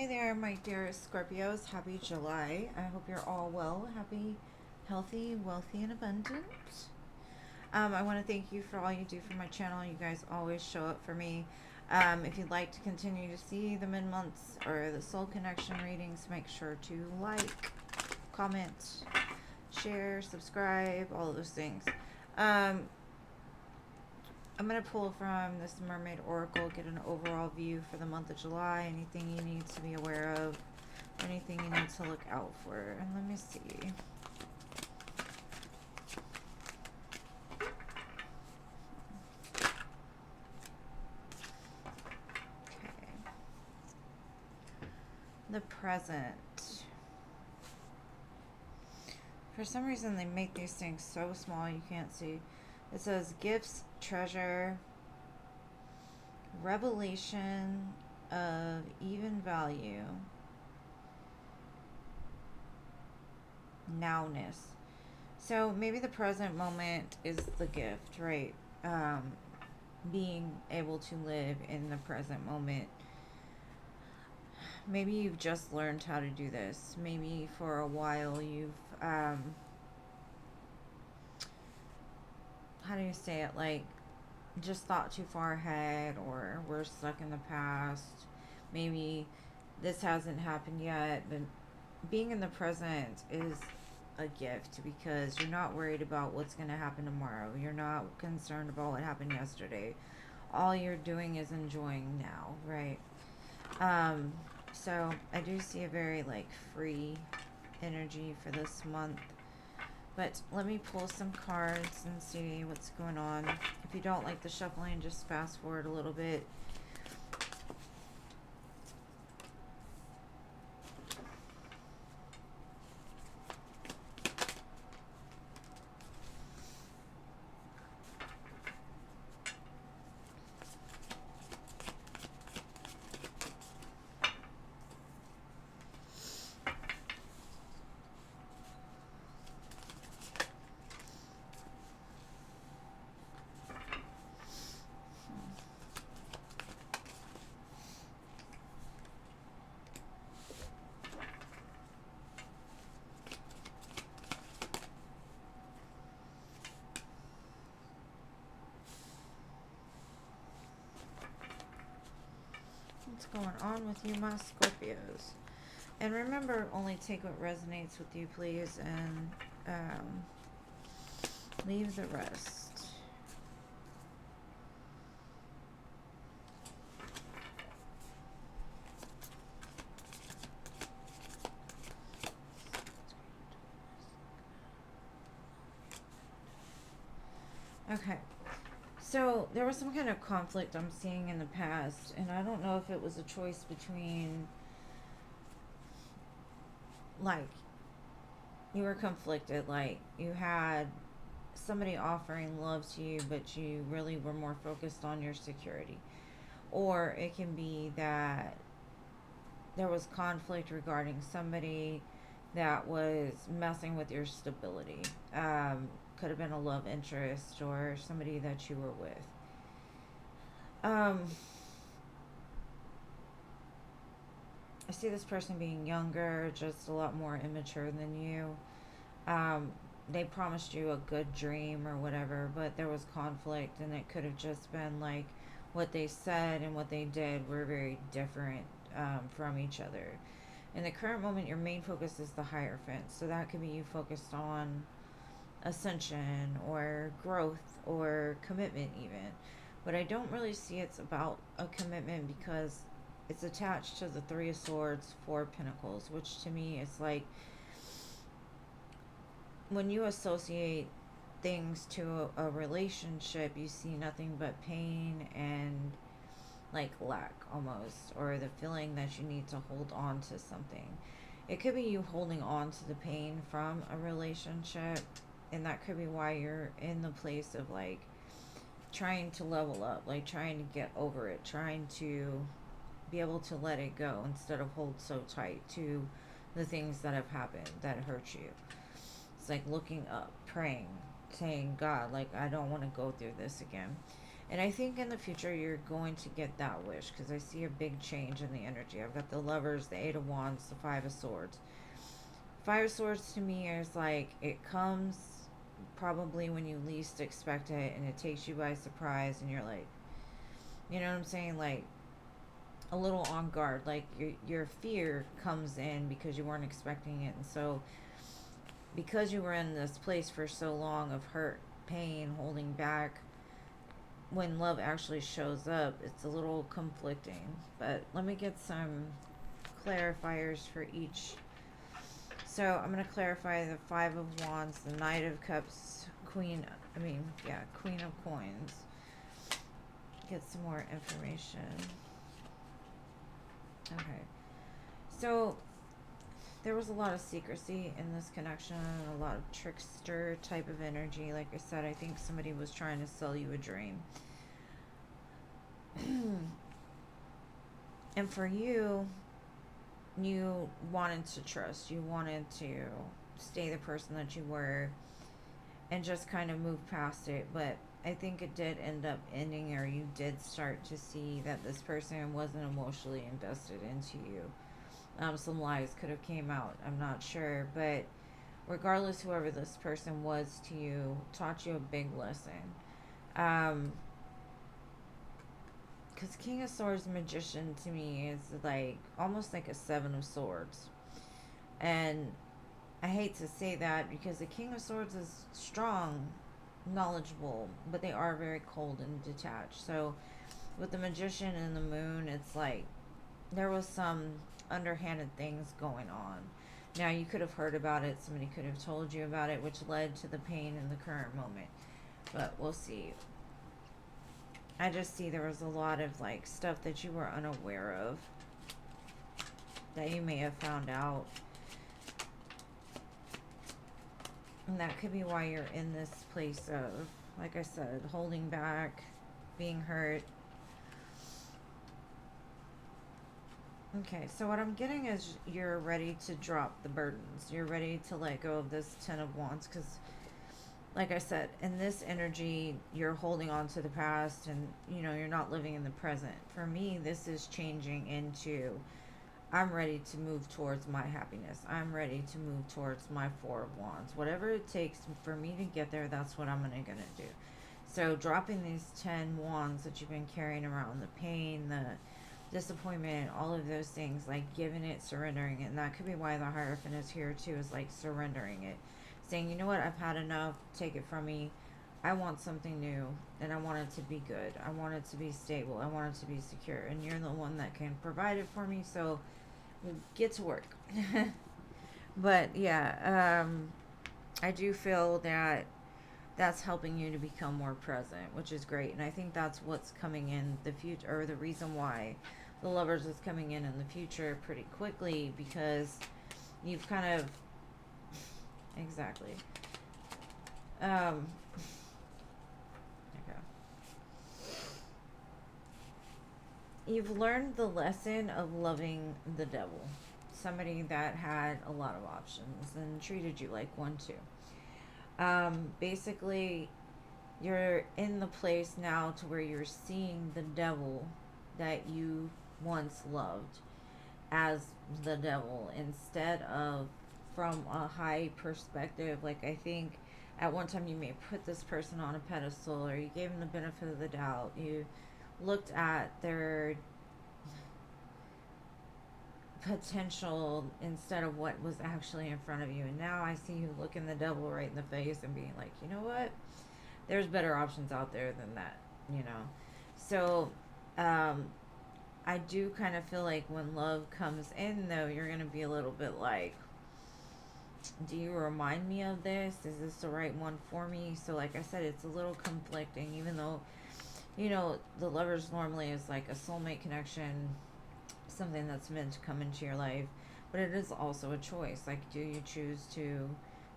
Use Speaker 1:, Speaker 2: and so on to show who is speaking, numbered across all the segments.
Speaker 1: there, my dearest Scorpios. Happy July. I hope you're all well, happy, healthy, wealthy, and abundant. I want to thank you for all you do for my channel. You guys always show up for me. If you'd like to continue to see the mid-months or the soul connection readings, make sure to like, comment, share, subscribe, all of those things. I'm going to pull from this Mermaid Oracle, get an overall view for the month of July, anything you need to be aware of, anything you need to look out for. And let me see. Okay. The present. For some reason, they make these things so small you can't see. It says gifts, treasure, revelation of even value, nowness. So maybe the present moment is the gift, right? Being able to live in the present moment. Maybe you've just learned how to do this. Maybe for a while you've how do you say it, like just thought too far ahead, or we're stuck in the past. Maybe this hasn't happened yet, but being in the present is a gift because you're not worried about what's going to happen tomorrow. You're not concerned about what happened yesterday. All you're doing is enjoying now, right? So I do see a very like free energy for this month. But let me pull some cards and see what's going on. If you don't like the shuffling, just fast forward a little bit. What's going on with you, my Scorpios? And remember, only take what resonates with you, please, and leave the rest. Okay. So there was some kind of conflict I'm seeing in the past, and I don't know if it was a choice between, like, you were conflicted, like you had somebody offering love to you, but you really were more focused on your security. Or it can be that there was conflict regarding somebody that was messing with your stability. Could have been a love interest or somebody that you were with. I see this person being younger, just a lot more immature than you. They promised you a good dream or whatever, but there was conflict, and it could have just been like what they said and what they did were very different from each other. In the current moment, your main focus is the Hierophant, so that could be you focused on ascension or growth or commitment, even. But I don't really see it's about a commitment because it's attached to the Three of Swords, Four of Pentacles, which to me is like when you associate things to a relationship, you see nothing but pain and like lack almost, or the feeling that you need to hold on to something. It could be you holding on to the pain from a relationship, and that could be why you're in the place of like trying to level up, like trying to get over it, trying to be able to let it go instead of hold so tight to the things that have happened that hurt you. It's like looking up, praying, saying, God, like, I don't want to go through this again. And I think in the future you're going to get that wish because I see a big change in the energy. I've got the Lovers, the Eight of Wands, the Five of Swords. Five of Swords to me is like it comes probably when you least expect it and it takes you by surprise and you're like, you know what I'm saying? Like a little on guard. Like your fear comes in because you weren't expecting it. And so because you were in this place for so long of hurt, pain, holding back, when love actually shows up, it's a little conflicting. But let me get some clarifiers for each. So I'm going to clarify the Five of Wands, the Knight of Cups, Queen of Coins. Get some more information. Okay. So there was a lot of secrecy in this connection, a lot of trickster type of energy. Like I said, I think somebody was trying to sell you a dream. And for you, you wanted to trust. You wanted to stay the person that you were and just kind of move past it. But I think it did end up ending, or you did start to see that this person wasn't emotionally invested into you. Some lies could have came out. I'm not sure, but regardless, whoever this person was to you taught you a big lesson. Um, because King of Swords Magician to me is like almost like a Seven of Swords, and I hate to say that because the King of Swords is strong, knowledgeable, but they are very cold and detached. So with the Magician and the Moon, it's like there was some underhanded things going on. Now, you could have heard about it, somebody could have told you about it, which led to the pain in the current moment. But we'll see. I just see there was a lot of like stuff that you were unaware of that you may have found out. And that could be why you're in this place of, like I said, holding back, being hurt. Okay, so what I'm getting is you're ready to drop the burdens. You're ready to let go of this Ten of Wands because, like I said, in this energy, you're holding on to the past and, you're not living in the present. For me, this is changing into I'm ready to move towards my happiness. I'm ready to move towards my Four of Wands. Whatever it takes for me to get there, that's what I'm going to do. So dropping these 10 wands that you've been carrying around, the pain, the disappointment, all of those things, like giving it, surrendering it. And that could be why the Hierophant is here too, is like surrendering it. Saying, you know what, I've had enough, take it from me. I want something new, and I want it to be good. I want it to be stable. I want it to be secure. And you're the one that can provide it for me, so get to work. But yeah, I do feel that that's helping you to become more present, which is great. And I think that's what's coming in the future, or the reason why the Lovers is coming in the future pretty quickly, because you've kind of exactly okay, you've learned the lesson of loving the devil, somebody that had a lot of options and treated you like one too. Basically, you're in the place now to where you're seeing the devil that you once loved as the devil instead of from a high perspective. Like, I think at one time you may put this person on a pedestal, or you gave them the benefit of the doubt. You looked at their potential instead of what was actually in front of you. And now I see you looking the devil right in the face and being like, you know what? There's better options out there than that, you know? So, I do kind of feel like when love comes in, though, you're going to be a little bit like, do you remind me of this? Is this the right one for me? So, like I said, it's a little conflicting, even though, the Lovers normally is like a soulmate connection, something that's meant to come into your life, but it is also a choice. Like, do you choose to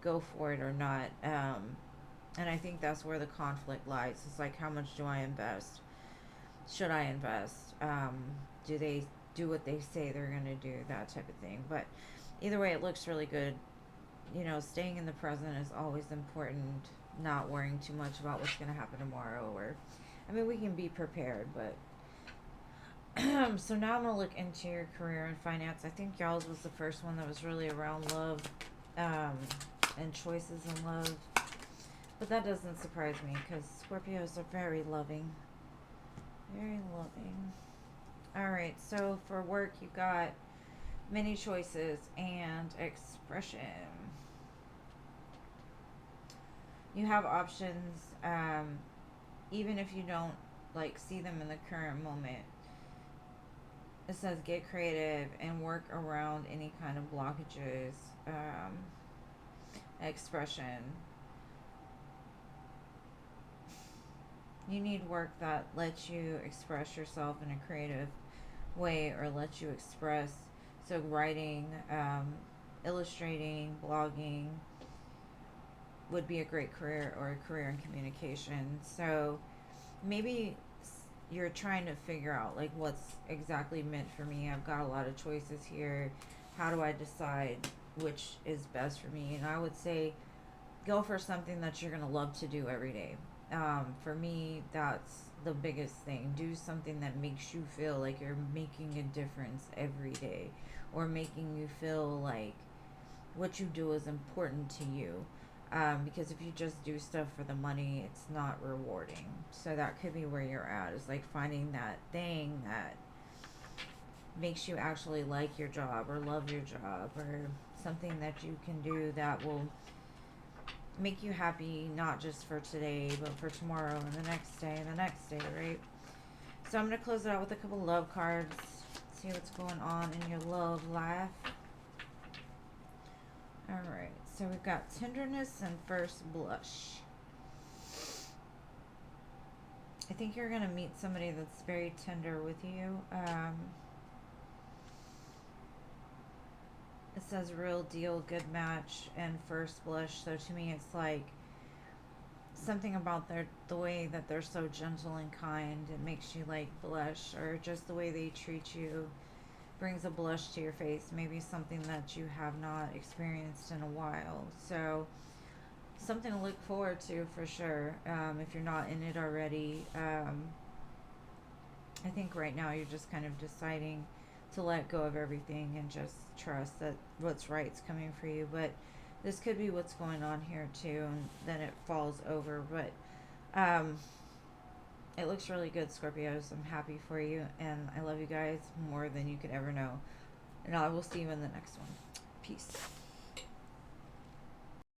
Speaker 1: go for it or not? And I think that's where the conflict lies. It's like, how much do I invest? Should I invest? Do they do what they say they're going to do? That type of thing. But either way, it looks really good. Staying in the present is always important. Not worrying too much about what's going to happen tomorrow, or I mean, we can be prepared, but so now I'm gonna look into your career and finance. I think y'all's was the first one that was really around love, um, and choices in love. But that doesn't surprise me because Scorpios are very loving, very loving. All right, so for work you got many choices and expression. You have options, even if you don't like see them in the current moment. It says get creative and work around any kind of blockages. Expression. You need work that lets you express yourself in a creative way or lets you express. So, writing, illustrating, blogging would be a great career or a career in communication. So, maybe you're trying to figure out like what's exactly meant for me. I've got a lot of choices here. How do I decide which is best for me? And I would say go for something that you're going to love to do every day. For me, that's the biggest thing. Do something that makes you feel like you're making a difference every day or making you feel like what you do is important to you. Because if you just do stuff for the money, it's not rewarding. So that could be where you're at, is like finding that thing that makes you actually like your job or love your job, or something that you can do that will make you happy, not just for today, but for tomorrow and the next day and the next day, right? So I'm going to close it out with a couple love cards. See what's going on in your love life. Alright, so we've got tenderness and first blush. I think you're going to meet somebody that's very tender with you. It says real deal, good match, and first blush. So to me, it's like something about the way that they're so gentle and kind. It makes you like blush, or just the way they treat you brings a blush to your face. Maybe something that you have not experienced in a while. So something to look forward to for sure. If you're not in it already, I think right now you're just kind of deciding to let go of everything and just trust that what's right's coming for you. But this could be what's going on here too, and then it falls over. But um, it looks really good, Scorpios. I'm happy for you, and I love you guys more than you could ever know. And I will see you in the next one. Peace.